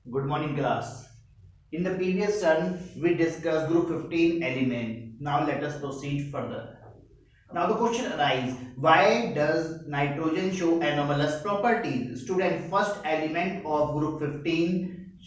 Good morning, class. In the previous turn, we discussed group 15 element. Now let us proceed further. Now the question arises, why does nitrogen show anomalous properties? Student, first element of group 15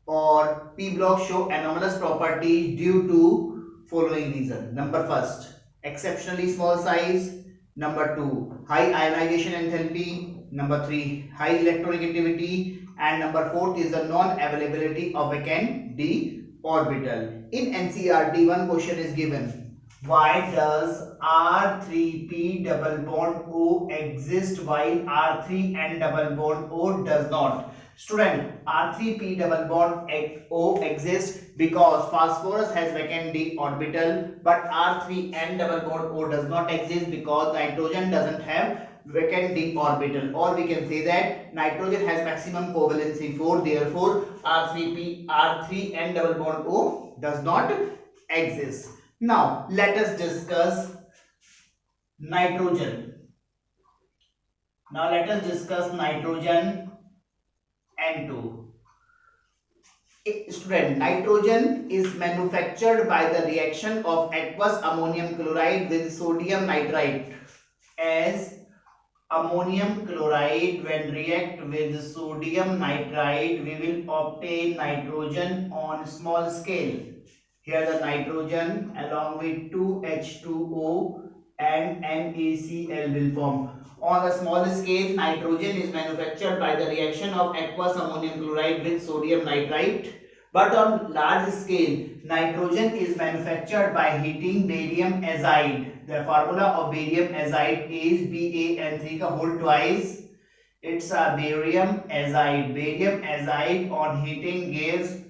or P block show anomalous properties due to following reason. Number first, exceptionally small size. Number two, high ionization enthalpy. Number three, high electronegativity. And number fourth is the non-availability of vacant d orbital. In NCERT, one question is given. Why does R3p double bond O exist while R3n double bond O does not? Student, R3p double bond O exists because phosphorus has vacant d orbital, but R3n double bond O does not exist because nitrogen doesn't have vacant d orbital, or we can say that nitrogen has maximum covalency 4, therefore R3n double bond O does not exist. Now let us discuss nitrogen. Now let us discuss nitrogen N2. Student, nitrogen is manufactured by the reaction of aqueous ammonium chloride with sodium nitrite. As ammonium chloride when react with sodium nitrite, we will obtain nitrogen on small scale. Here the nitrogen along with 2H2O and NaCl will form. On a small scale, nitrogen is manufactured by the reaction of aqueous ammonium chloride with sodium nitrite. But on large scale, nitrogen is manufactured by heating barium azide. The formula of barium azide is BaN3 का whole twice. It's a barium azide. Barium azide on heating gives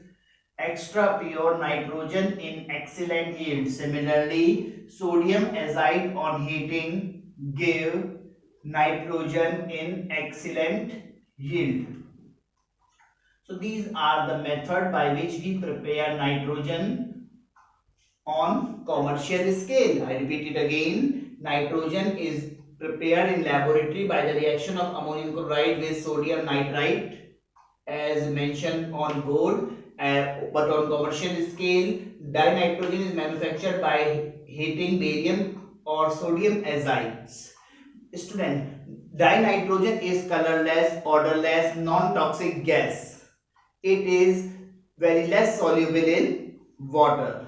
extra pure nitrogen in excellent yield. Similarly, sodium azide on heating give nitrogen in excellent yield. So these are the method by which we prepare nitrogen on commercial scale. I repeat it again. Nitrogen is prepared in laboratory by the reaction of ammonium chloride with sodium nitrite as mentioned on board. But on commercial scale, dinitrogen is manufactured by heating barium or sodium azides. Student, dinitrogen is colorless, odorless, non-toxic gas. It is very less soluble in water.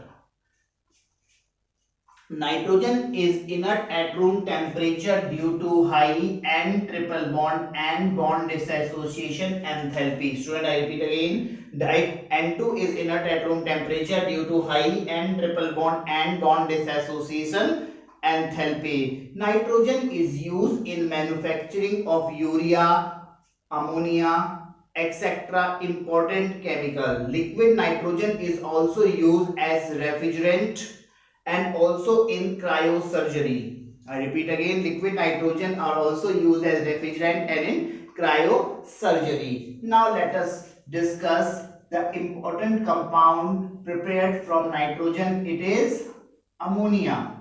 Nitrogen is inert at room temperature due to high N triple bond and bond dissociation enthalpy. Student, I repeat again. N2 is inert at room temperature due to high N triple bond and bond dissociation enthalpy. Nitrogen is used in manufacturing of urea, ammonia, etc. important chemical. Liquid nitrogen is also used as refrigerant and also in cryosurgery. I repeat again, liquid nitrogen are also used as refrigerant and in cryosurgery. Now let us discuss the important compound prepared from nitrogen. It is ammonia.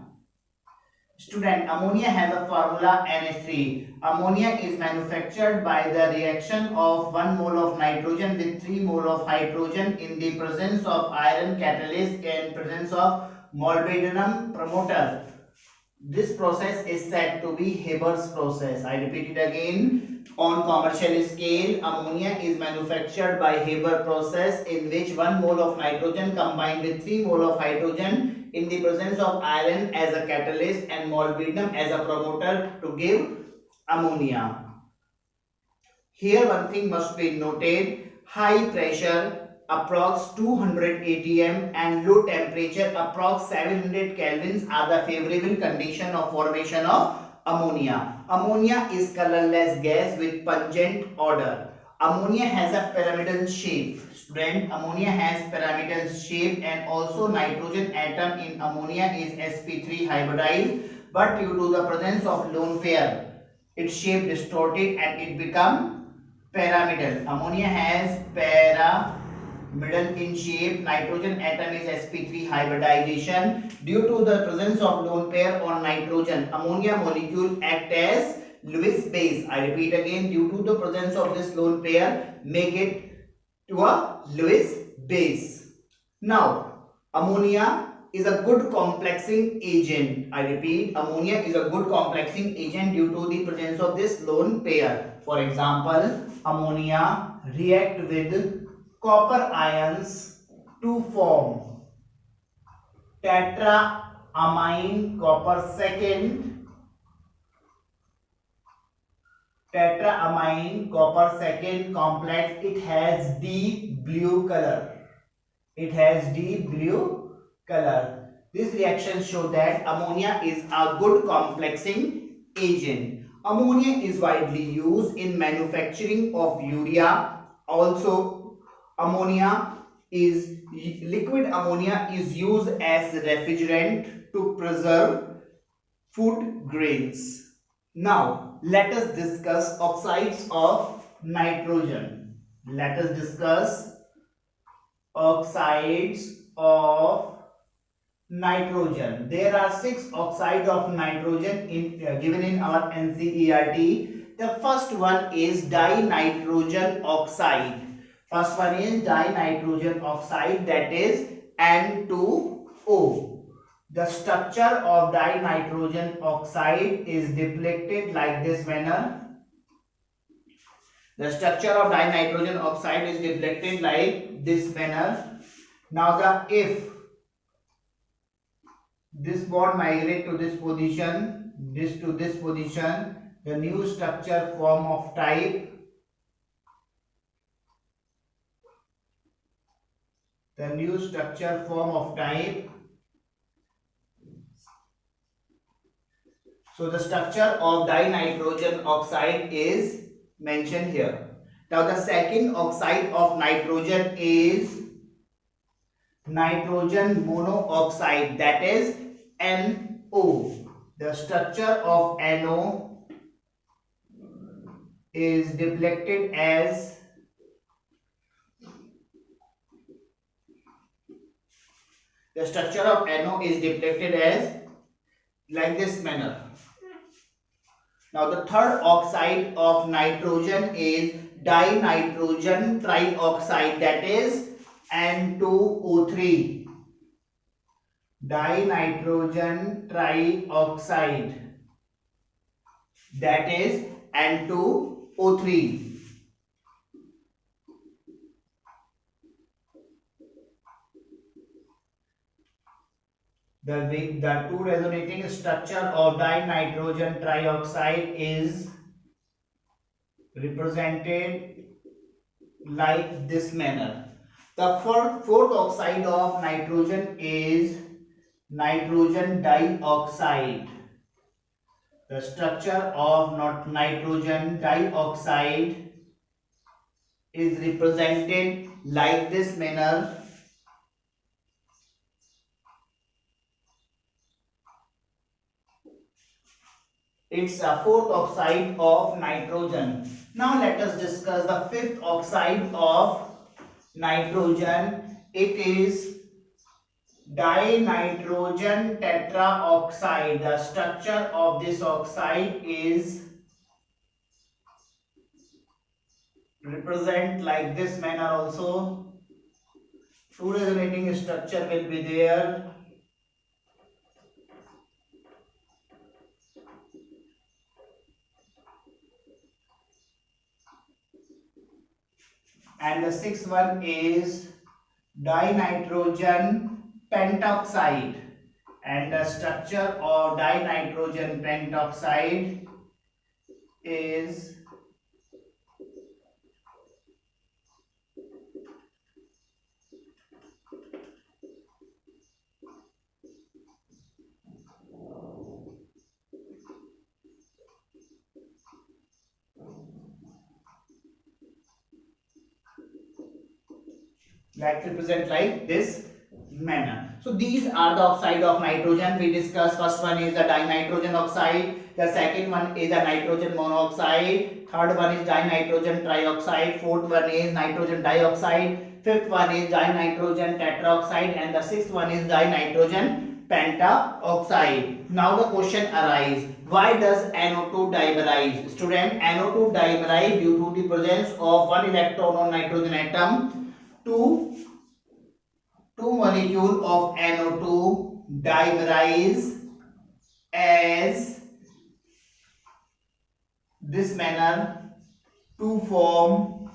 Student, ammonia has a formula NH3. Ammonia is manufactured by the reaction of 1 mole of nitrogen with 3 mole of hydrogen in the presence of iron catalyst and presence of molybdenum promoter. This process is said to be Haber's process. I repeat it again. On commercial scale, ammonia is manufactured by Haber process in which 1 mole of nitrogen combined with 3 mole of hydrogen in the presence of iron as a catalyst and molybdenum as a promoter to give ammonia. Here one thing must be noted, high pressure approx 200 atm and low temperature approx 700 kelvins are the favorable condition of formation of ammonia. Ammonia is colorless gas with pungent odor. Ammonia has a pyramidal shape. Student, ammonia has pyramidal shape and also nitrogen atom in ammonia is sp3 hybridized, but due to the presence of lone pair, its shape distorted and it become pyramidal. Ammonia has pyramidal in shape. Nitrogen atom is sp3 hybridization. Due to the presence of lone pair on nitrogen, ammonia molecule act as Lewis base. I repeat again, due to the presence of this lone pair, make it to a Lewis base. Now, ammonia is a good complexing agent. I repeat, ammonia is a good complexing agent due to the presence of this lone pair. For example, ammonia react with copper ions to form tetraamine copper second complex. It has deep blue color. This reaction shows that ammonia is a good complexing agent. Ammonia is widely used in manufacturing of urea. Also, liquid ammonia is used as refrigerant to preserve food grains. Now, let us discuss oxides of nitrogen. Let us discuss oxides of nitrogen. There are 6 oxides of nitrogen given in our NCERT. The first one is dinitrogen oxide. That is N2O. The structure of dinitrogen oxide is depicted like this manner. Now, if this bond migrate to this position, this to this position, the new structure form of type So the structure of dinitrogen oxide is mentioned here. Now the second oxide of nitrogen is nitrogen monoxide, that is NO. The structure of NO is depicted as like this manner. Now the third oxide of nitrogen is dinitrogen trioxide, that is N2O3. Dinitrogen trioxide, that is N2O3. The two resonating structure of dinitrogen trioxide is represented like this manner. The fourth oxide of nitrogen is nitrogen dioxide. The structure of nitrogen dioxide is represented like this manner. It's a fourth oxide of nitrogen. Now let us discuss the fifth oxide of nitrogen. It is dinitrogen tetraoxide. The structure of this oxide is represent like this manner also. Two resonating structure will be there. And the sixth one is dinitrogen pentoxide, and the structure of dinitrogen pentoxide is represent like this manner. So these are the oxide of nitrogen we discussed. First one is the dinitrogen oxide, the second one is the nitrogen monoxide, third one is dinitrogen trioxide, fourth one is nitrogen dioxide, fifth one is dinitrogen tetroxide, and the sixth one is dinitrogen pentaoxide. Now the question arises, why does NO2 dimerize? Student, NO2 dimerize due to the presence of one electron on nitrogen atom two molecule of NO2 dimerize as this manner to form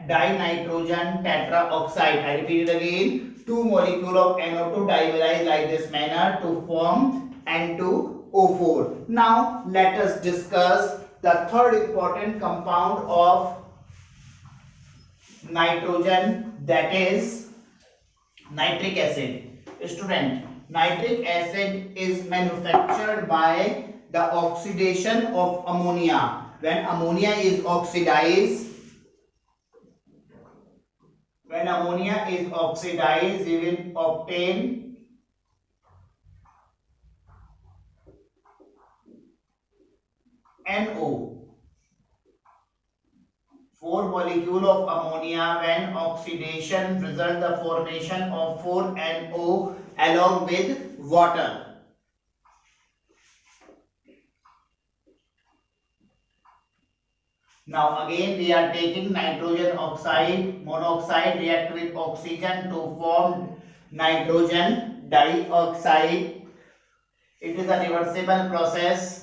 dinitrogen tetraoxide. I repeat it again. Two molecule of NO2 dimerize like this manner to form N2O4. Now let us discuss the third important compound of nitrogen, that is nitric acid. Student, nitric acid is manufactured by the oxidation of ammonia. When ammonia is oxidized, we will obtain NO. 4 molecule of ammonia, when oxidation result the formation of 4NO along with water. Now again we are taking nitrogen oxide, monoxide, react with oxygen to form nitrogen dioxide. It is a reversible process.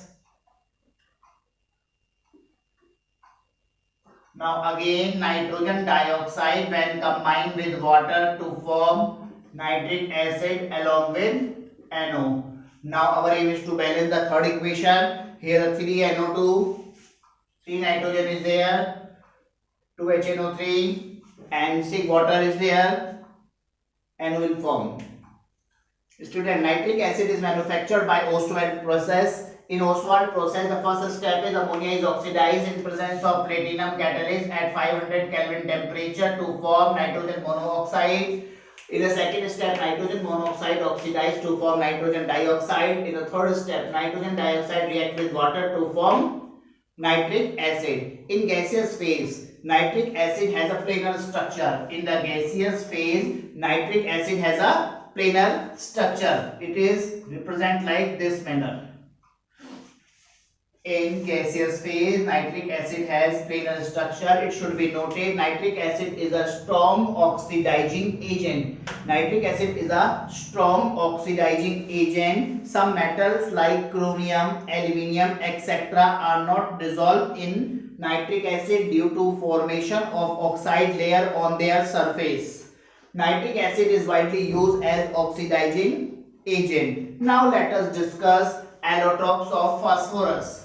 Now again nitrogen dioxide when combined with water to form nitric acid along with NO. Now our aim is to balance the third equation. Here 3NO2, 3 nitrogen is there, 2 HNO3 and 6 water is there and will form. Student, nitric acid is manufactured by Ostwald process. In Ostwald process, the first step is ammonia is oxidized in presence of platinum catalyst at 500 Kelvin temperature to form nitrogen monoxide. In the second step, nitrogen monoxide oxidized to form nitrogen dioxide. In the third step, nitrogen dioxide react with water to form nitric acid. In gaseous phase, nitric acid has a planar structure. In the gaseous phase, nitric acid has a planar structure. It is represent like this manner. In gaseous phase, nitric acid has planar structure. It should be noted nitric acid is a strong oxidizing agent. Nitric acid is a strong oxidizing agent. Some metals like chromium, aluminium, etc. are not dissolved in nitric acid due to formation of oxide layer on their surface. Nitric acid is widely used as oxidizing agent. Now let us discuss allotropes of phosphorus.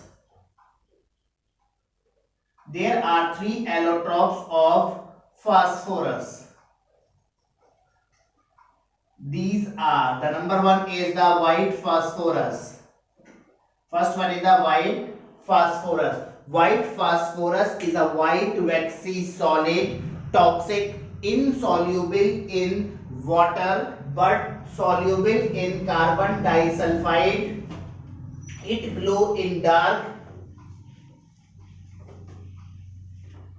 There are 3 allotropes of phosphorus. These are, the number 1 is the white phosphorus. First one is the white phosphorus. White phosphorus is a white waxy solid, toxic, insoluble in water but soluble in carbon disulfide. It glow in dark.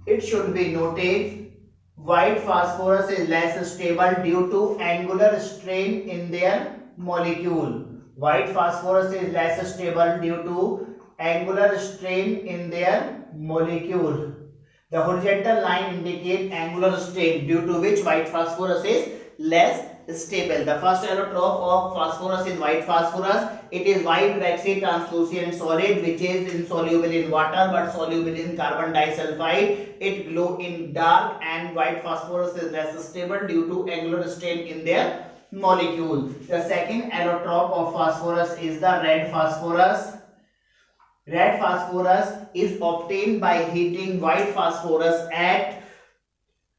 It should be noted white phosphorus is less stable due to angular strain in their molecule. White phosphorus is less stable due to angular strain in their molecule. The horizontal line indicates angular strain due to which white phosphorus is less stable. The first allotrope of phosphorus is white phosphorus. It is white waxy translucent solid which is insoluble in water but soluble in carbon disulfide. It glow in dark and white phosphorus is less stable due to angular strain in their molecule. The second allotrope of phosphorus is the red phosphorus. Red phosphorus is obtained by heating white phosphorus at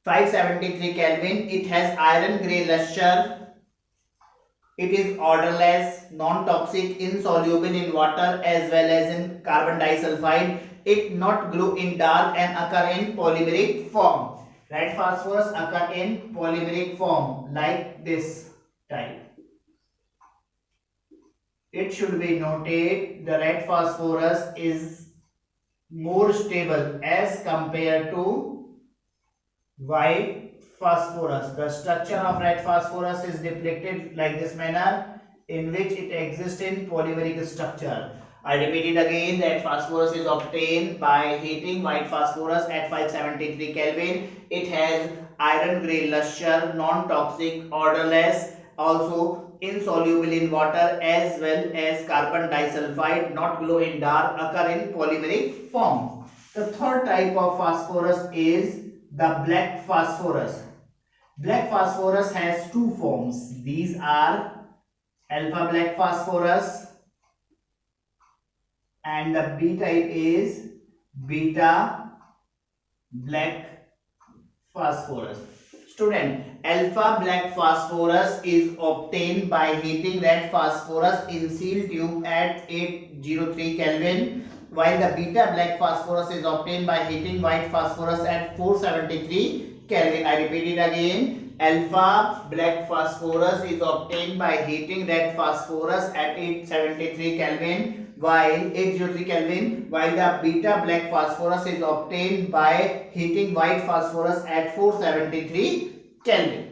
573 Kelvin. It has iron grey luster. It is odorless, non-toxic, insoluble in water as well as in carbon disulfide. It not glow in dark and occur in polymeric form. Red phosphorus occur in polymeric form like this type. It should be noted the red phosphorus is more stable as compared to white phosphorus. The structure of red phosphorus is depicted like this manner in which it exists in polymeric structure. I repeat it again that phosphorus is obtained by heating white phosphorus at 573 Kelvin. It has iron grey luster, non-toxic, odorless, also insoluble in water, as well as carbon disulfide, not glow in dark, occur in polymeric form. The third type of phosphorus is the black phosphorus. Black phosphorus has two forms. These are alpha black phosphorus and the B type is beta black phosphorus. Student, alpha black phosphorus is obtained by heating red phosphorus in seal tube at 803 Kelvin, while the beta black phosphorus is obtained by heating white phosphorus at 473 Kelvin. I repeat it again. Alpha black phosphorus is obtained by heating red phosphorus at 873 Kelvin, while the beta black phosphorus is obtained by heating white phosphorus at 473 Kelvin.